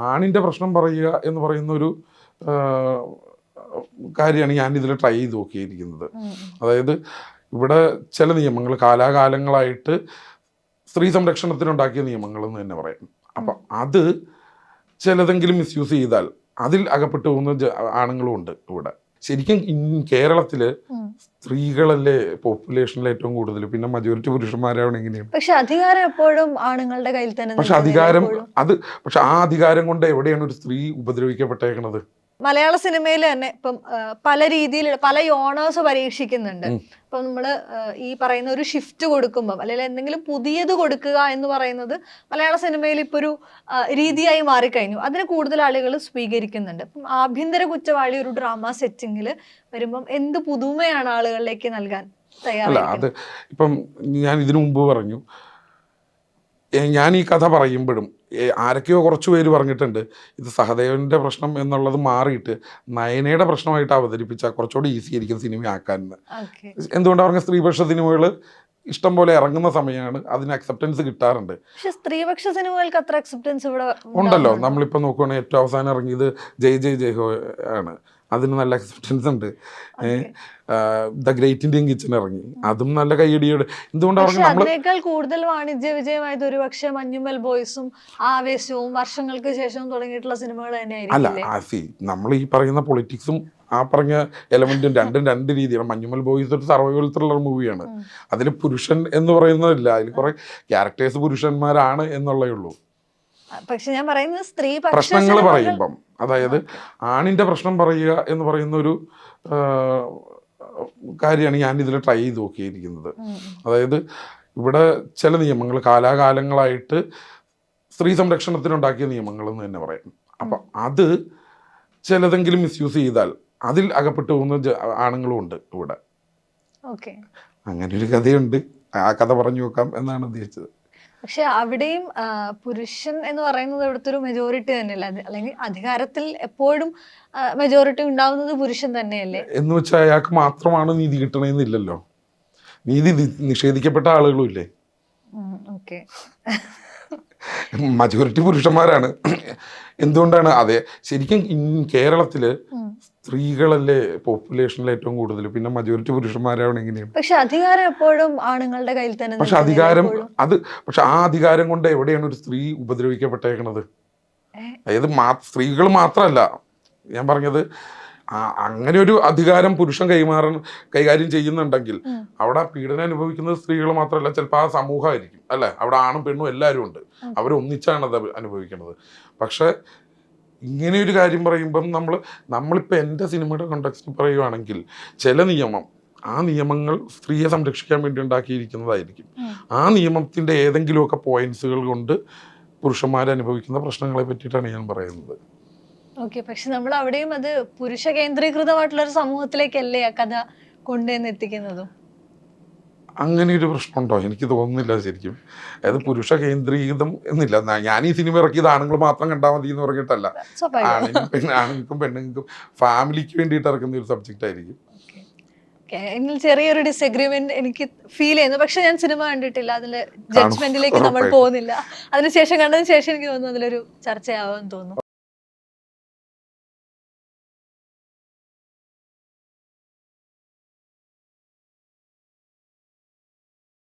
ആണിൻ്റെ പ്രശ്നം പറയുക എന്ന് പറയുന്ന ഒരു കാര്യമാണ് ഞാൻ ഇതിൽ ട്രൈ ചെയ്ത് നോക്കിയിരിക്കുന്നത്. അതായത് ഇവിടെ ചില നിയമങ്ങൾ കാലാകാലങ്ങളായിട്ട് സ്ത്രീ സംരക്ഷണത്തിനുണ്ടാക്കിയ നിയമങ്ങൾ എന്ന് തന്നെ പറയും. അപ്പം അത് ചിലതെങ്കിലും മിസ്യൂസ് ചെയ്താൽ അതിൽ അകപ്പെട്ടു പോകുന്ന ആണുങ്ങളും ഉണ്ട് ഇവിടെ. ശരിക്കും കേരളത്തില് സ്ത്രീകളല്ലേ പോപ്പുലേഷനിൽ ഏറ്റവും കൂടുതൽ, പിന്നെ മജോറിറ്റി പുരുഷന്മാരാണ്. എങ്ങനെയാണ് പക്ഷെ അധികാരം എപ്പോഴും ആണുങ്ങളുടെ കയ്യിൽ തന്നെ. പക്ഷെ ആ അധികാരം കൊണ്ട് എവിടെയാണ് ഒരു സ്ത്രീ ഉപദ്രവിക്കപ്പെട്ടേക്കണത്? മലയാള സിനിമയിൽ തന്നെ ഇപ്പം പല രീതിയിൽ പല യോണേഴ്സ് പരീക്ഷിക്കുന്നുണ്ട്. ഇപ്പം നമ്മള് ഈ പറയുന്ന ഒരു ഷിഫ്റ്റ് കൊടുക്കുമ്പോൾ അല്ലെങ്കിൽ എന്തെങ്കിലും പുതിയത് കൊടുക്കുക എന്ന് പറയുന്നത് മലയാള സിനിമയിൽ ഇപ്പൊ ഒരു രീതിയായി മാറിക്കഴിഞ്ഞു. അതിന് കൂടുതൽ ആളുകൾ സ്വീകരിക്കുന്നുണ്ട്. ഇപ്പം ആഭ്യന്തര കുറ്റവാളി ഒരു ഡ്രാമ സെറ്റിങ്ങിൽ വരുമ്പം എന്ത് പുതുമയാണ് ആളുകളിലേക്ക് നൽകാൻ തയ്യാറല്ല? അത് ഇപ്പം ഞാൻ ഇതിനു മുമ്പ് പറഞ്ഞു, ഞാൻ ഈ കഥ പറയുമ്പോഴും ആരൊക്കെയോ കുറച്ച് പേര് പറഞ്ഞിട്ടുണ്ട് ഇത് സഹദേവന്റെ പ്രശ്നം എന്നുള്ളത് മാറിയിട്ട് നയനയുടെ പ്രശ്നമായിട്ട് അവതരിപ്പിച്ചാൽ കുറച്ചുകൂടി ഈസി ആയിരിക്കും സിനിമ ആക്കാനെന്ന്. എന്തുകൊണ്ടാണ് പറഞ്ഞ സ്ത്രീപക്ഷ സിനിമകൾ ഇഷ്ടം പോലെ ഇറങ്ങുന്ന സമയമാണ്, അതിന് അക്സെപ്റ്റൻസ് കിട്ടാറുണ്ട്. പക്ഷെ സ്ത്രീപക്ഷ സിനിമകൾക്ക് അത്ര അക്സെപ്റ്റൻസ് ഇവിടെ ഉണ്ടല്ലോ. നമ്മളിപ്പോൾ നോക്കുകയാണെങ്കിൽ ഏറ്റവും അവസാനം ഇറങ്ങിയത് ജയ് ജയ് ജയ് ഹോ ആണ്, അതിന് നല്ല അക്സെപ്റ്റൻസ് ഉണ്ട്. ദ ഗ്രേറ്റ് ഇന്ത്യൻ കിച്ചൺ ഇറങ്ങി, അതും നല്ല കൈയടിയോടെ. എന്തുകൊണ്ടാണ് അതിനേക്കാൾ കൂടുതൽ വാണിജ്യ വിജയമായത് ഒരു പക്ഷേ മഞ്ഞുമൽ ബോയ്സും ആവേശവും വർഷങ്ങൾക്ക് ശേഷം തുടങ്ങിയിട്ടുള്ള സിനിമകൾ തന്നെയായിരിക്കും. അല്ല, നമ്മൾ ഈ പറയുന്ന പൊളിറ്റിക്സും ആ പറഞ്ഞ എലമെന്റും രണ്ട് രീതിയാണ്. മഞ്ഞുമൽ ബോയ്സ് ഒരു സർവൈവൽ ത്രില്ലർ മൂവിയാണ്. അതിൽ പുരുഷൻ എന്ന് പറയുന്നതില്ല, അതിൽ കുറെ ക്യാരക്ടേഴ്സ് പുരുഷന്മാരാണ് എന്നുള്ളേ ഉള്ളൂ. പക്ഷെ ഞാൻ പറയുന്നത് സ്ത്രീ പ്രശ്നങ്ങൾ പറയുമ്പം, അതായത് ആണിന്റെ പ്രശ്നം പറയുക എന്ന് പറയുന്ന ഒരു കാര്യമാണ് ഞാൻ ഇതിൽ ട്രൈ ചെയ്ത് നോക്കിയിരിക്കുന്നത്. അതായത് ഇവിടെ ചില നിയമങ്ങൾ കാലാകാലങ്ങളായിട്ട് സ്ത്രീ സംരക്ഷണത്തിനുണ്ടാക്കിയ നിയമങ്ങൾ എന്ന് തന്നെ പറയും. അപ്പം അത് ചിലതെങ്കിലും മിസ്യൂസ് ചെയ്താൽ അതിൽ അകപ്പെട്ടു പോകുന്ന ആണുങ്ങളും ഉണ്ട് ഇവിടെ. അങ്ങനെ ഒരു കഥയുണ്ട്, ആ കഥ പറഞ്ഞു നോക്കാം എന്നാണ് ഉദ്ദേശിച്ചത്. പക്ഷെ അവിടെയും പുരുഷൻ എന്ന് പറയുന്നത് ഇവിടുത്തെ ഒരു മെജോറിറ്റി തന്നെയല്ല, അല്ലെങ്കിൽ അധികാരത്തിൽ എപ്പോഴും മെജോറിറ്റി ഉണ്ടാവുന്നത് പുരുഷൻ തന്നെയല്ലേ? എന്ന് വെച്ചാൽ അയാൾക്ക് മാത്രമാണ് നീതി കിട്ടണമെന്നില്ലല്ലോ. നീതി നിഷേധിക്കപ്പെട്ട ആളുകളും ഇല്ലേ? മജോറിറ്റി പുരുഷന്മാരാണ്. എന്തുകൊണ്ടാണ്? അതെ, ശരിക്കും കേരളത്തില് സ്ത്രീകളല്ലേ പോപ്പുലേഷനിൽ ഏറ്റവും കൂടുതൽ, പിന്നെ മജോറിറ്റി പുരുഷന്മാരാണ്. എങ്ങനെയാണ്? പക്ഷെ അധികാരം എപ്പോഴും ആണുങ്ങളുടെ കയ്യിൽ തന്നെ. പക്ഷെ ആ അധികാരം കൊണ്ട് എവിടെയാണ് ഒരു സ്ത്രീ ഉപദ്രവിക്കപ്പെട്ടേക്കണത്? അതായത് സ്ത്രീകൾ മാത്രമല്ല ഞാൻ പറഞ്ഞത്, അങ്ങനെ ഒരു അധികാരം പുരുഷൻ കൈകാര്യം ചെയ്യുന്നുണ്ടെങ്കിൽ അവിടെ പീഡനം അനുഭവിക്കുന്നത് സ്ത്രീകൾ മാത്രമല്ല, ചിലപ്പോൾ ആ സമൂഹമായിരിക്കും അല്ലെ. അവിടെ ആണും പെണ്ണും എല്ലാവരും ഉണ്ട്, അവരൊന്നിച്ചാണ് അത് അനുഭവിക്കുന്നത്. പക്ഷെ ഇങ്ങനെ ഒരു കാര്യം പറയുമ്പം നമ്മളിപ്പോൾ എൻ്റെ സിനിമയുടെ കോണ്ടെക്സ്റ്റ് പറയുവാണെങ്കിൽ ചില ആ നിയമങ്ങൾ സ്ത്രീയെ സംരക്ഷിക്കാൻ വേണ്ടി ഉണ്ടാക്കിയിരിക്കുന്നതായിരിക്കും. ആ നിയമത്തിൻ്റെ ഏതെങ്കിലുമൊക്കെ പോയിന്റ്സുകൾ കൊണ്ട് പുരുഷന്മാർ അനുഭവിക്കുന്ന പ്രശ്നങ്ങളെ പറ്റിയിട്ടാണ് ഞാൻ പറയുന്നത്. പക്ഷെ നമ്മൾ അവിടെയും അത് പുരുഷ കേന്ദ്രീകൃതമായിട്ടുള്ള ഒരു സമൂഹത്തിലേക്കല്ലേ ആ കഥ കൊണ്ടുവന്ന് എത്തിക്കുന്നതും. അങ്ങനെ ഒരു പ്രശ്നമുണ്ടോ? എനിക്ക് തോന്നുന്നില്ല ശരിക്കും. അതായത് പുരുഷ കേന്ദ്രീകൃതം എന്നില്ല. ഞാൻ ഈ സിനിമ ഇറക്കിയത് ആണുങ്ങൾ മാത്രം കണ്ടാൽ മതി എന്ന് പറഞ്ഞിട്ടല്ല, ആണുങ്ങൾക്കും പെണ്ണുങ്ങൾക്കും ഫാമിലിക്ക് വേണ്ടിയിട്ട് ഇറക്കുന്ന ഒരു സബ്ജക്റ്റ് ആയിരിക്കും. എന്നിൽ ചെറിയൊരു ഡിസഗ്രിമെന്റ് എനിക്ക് ഫീൽ ചെയ്യുന്നു. പക്ഷെ ഞാൻ സിനിമ കണ്ടിട്ടില്ല, അതില് ജഡ്ജ്മെന്റിലേക്ക് നമ്മൾ പോകുന്നില്ല. അതിനുശേഷം കണ്ടതിന് ശേഷം എനിക്ക് തോന്നുന്നു അതിലൊരു ചർച്ചയാവാൻ തോന്നുന്നു.